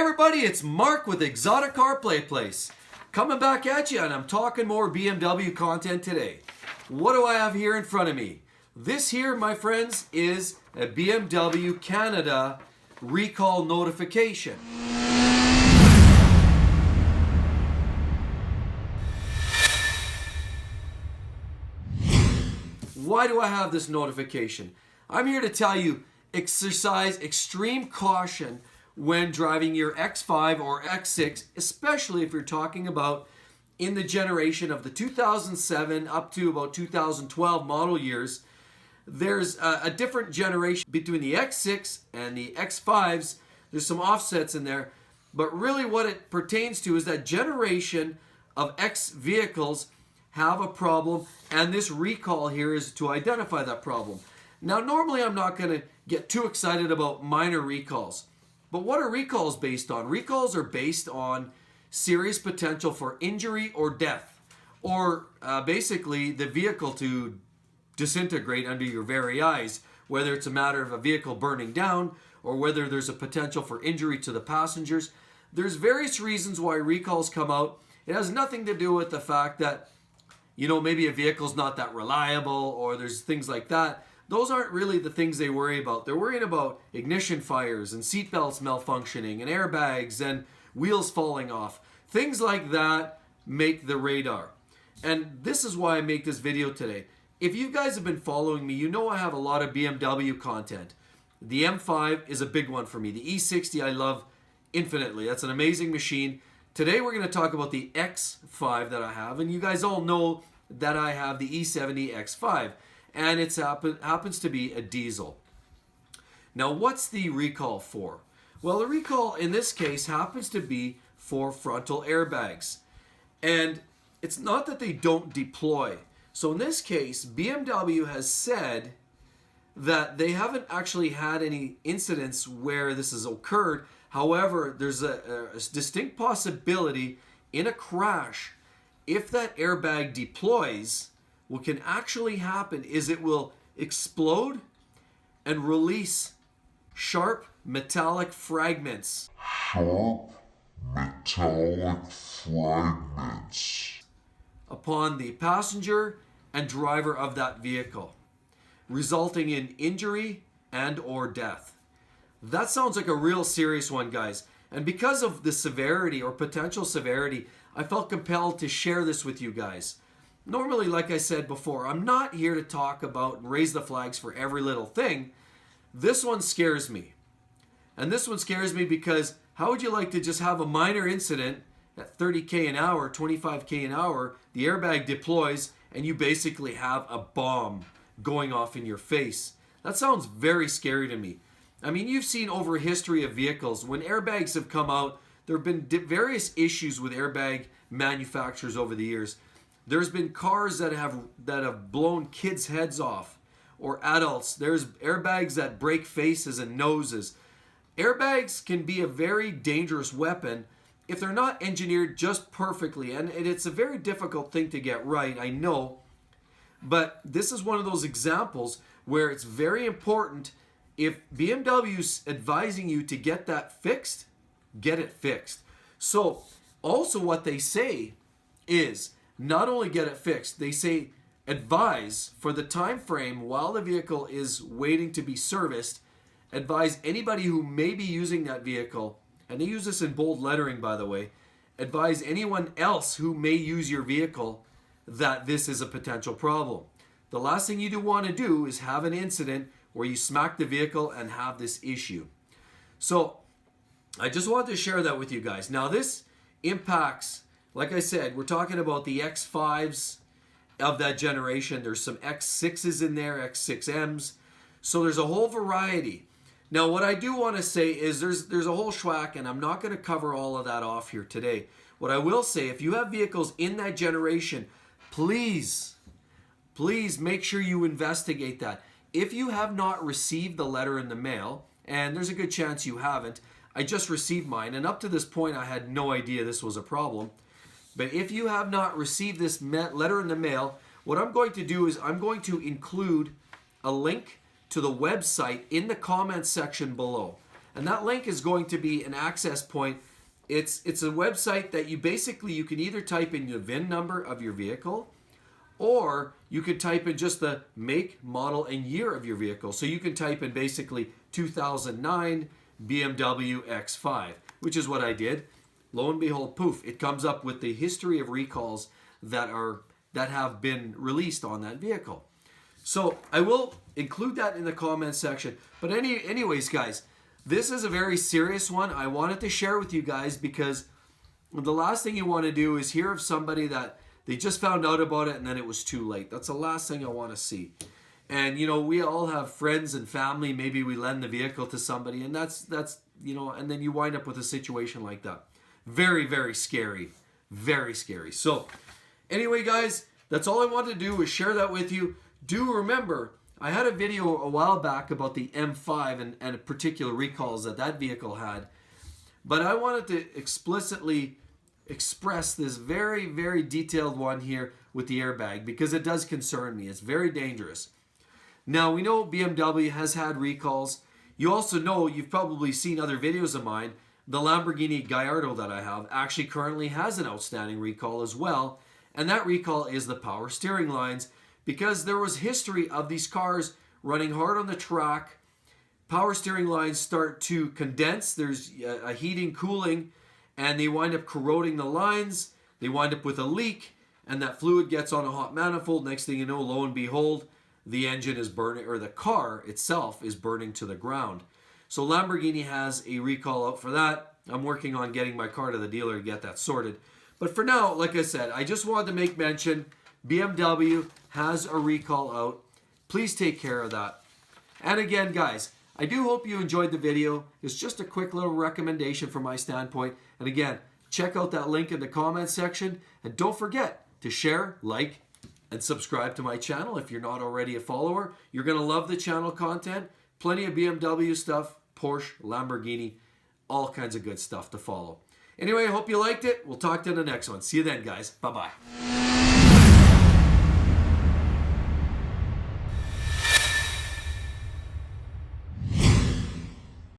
everybody, it's Mark with ExoticCarplayplace. Coming back at you, and I'm talking more BMW content today. What do I have here in front of me? This here, my friends, is a BMW Canada recall notification. Why do I have this notification? I'm here to tell you, exercise extreme caution when driving your X5 or X6, especially if you're talking about in the generation of the 2007 up to about 2012 model years. There's a different generation between the X6 and the X5s. There's some offsets in there, but really what it pertains to is that generation of X vehicles have a problem, and this recall here is to identify that problem. Now, normally I'm not going to get too excited about minor recalls, but what are recalls based on? Recalls are based on serious potential for injury or death, or basically the vehicle to disintegrate under your very eyes, whether it's a matter of a vehicle burning down or whether there's a potential for injury to the passengers. There's various reasons why recalls come out. It has nothing to do with the fact that, you know, maybe a vehicle's not that reliable or there's things like that. Those aren't really the things they worry about. They're worrying about ignition fires and seatbelts malfunctioning and airbags and wheels falling off. Things like that make the radar. And this is why I make this video today. If you guys have been following me, you know I have a lot of BMW content. The M5 is a big one for me. The E60 I love infinitely. That's an amazing machine. Today we're going to talk about the X5 that I have, and you guys all know that I have the E70 X5, and it happens to be a diesel. Now, what's the recall for? Well, the recall in this case happens to be for frontal airbags, and it's not that they don't deploy. So in this case, BMW has said that they haven't actually had any incidents where this has occurred. However, there's a distinct possibility in a crash, if that airbag deploys, what can actually happen is it will explode and release sharp metallic fragments. Upon the passenger and driver of that vehicle, resulting in injury and or death. That sounds like a real serious one, guys. And because of the severity or potential severity, I felt compelled to share this with you guys. Normally, like I said before, I'm not here to talk about and raise the flags for every little thing. This one scares me. And this one scares me because how would you like to just have a minor incident at 30K an hour, 25K an hour, the airbag deploys, and you basically have a bomb going off in your face? That sounds very scary to me. I mean, you've seen over a history of vehicles, when airbags have come out, there have been various issues with airbag manufacturers over the years. There's been cars that have blown kids' heads off, or adults. There's airbags that break faces and noses. Airbags can be a very dangerous weapon if they're not engineered just perfectly, and it's a very difficult thing to get right, I know, but this is one of those examples where it's very important. If BMW's advising you to get that fixed, get it fixed. So also what they say is not only get it fixed, they say advise for the time frame while the vehicle is waiting to be serviced, advise anybody who may be using that vehicle, and they use this in bold lettering, by the way, advise anyone else who may use your vehicle that this is a potential problem. The last thing you want to do is have an incident where you smack the vehicle and have this issue. So I just wanted to share that with you guys. Now this impacts, like I said, we're talking about the X5s of that generation. There's some X6s in there, X6Ms. So there's a whole variety. Now what I do want to say is there's a whole schwack, and I'm not going to cover all of that off here today. What I will say, if you have vehicles in that generation, please make sure you investigate that. If you have not received the letter in the mail, and there's a good chance you haven't, I just received mine, and up to this point I had no idea this was a problem. But if you have not received this letter in the mail, what I'm going to do is I'm going to include a link to the website in the comments section below. And that link is going to be an access point. It's a website that you can either type in the VIN number of your vehicle, or you could type in just the make, model, and year of your vehicle. So you can type in basically 2009 BMW X5, which is what I did. Lo and behold, poof, it comes up with the history of recalls that have been released on that vehicle. So I will include that in the comments section. But anyways, guys, this is a very serious one. I wanted to share with you guys because the last thing you want to do is hear of somebody that they just found out about it and then it was too late. That's the last thing I want to see. And, you know, we all have friends and family. Maybe we lend the vehicle to somebody, and that's you know, and then you wind up with a situation like that. Very, very scary. Very scary. So, anyway, guys, that's all I wanted to do was share that with you. Do remember, I had a video a while back about the M5 and particular recalls that vehicle had. But I wanted to explicitly express this very, very detailed one here with the airbag because it does concern me. It's very dangerous. Now, we know BMW has had recalls. You also know, you've probably seen other videos of mine, the Lamborghini Gallardo that I have actually currently has an outstanding recall as well. And that recall is the power steering lines, because there was history of these cars running hard on the track. Power steering lines start to condense. There's a heating, cooling, and they wind up corroding the lines. They wind up with a leak, and that fluid gets on a hot manifold. Next thing you know, lo and behold, the engine is burning, or the car itself is burning to the ground. So Lamborghini has a recall out for that. I'm working on getting my car to the dealer to get that sorted. But for now, like I said, I just wanted to make mention, BMW has a recall out. Please take care of that. And again, guys, I do hope you enjoyed the video. It's just a quick little recommendation from my standpoint. And again, check out that link in the comments section. And don't forget to share, like, and subscribe to my channel if you're not already a follower. You're going to love the channel content. Plenty of BMW stuff, Porsche, Lamborghini, all kinds of good stuff to follow. Anyway, I hope you liked it. We'll talk to you in the next one. See you then, guys. Bye-bye.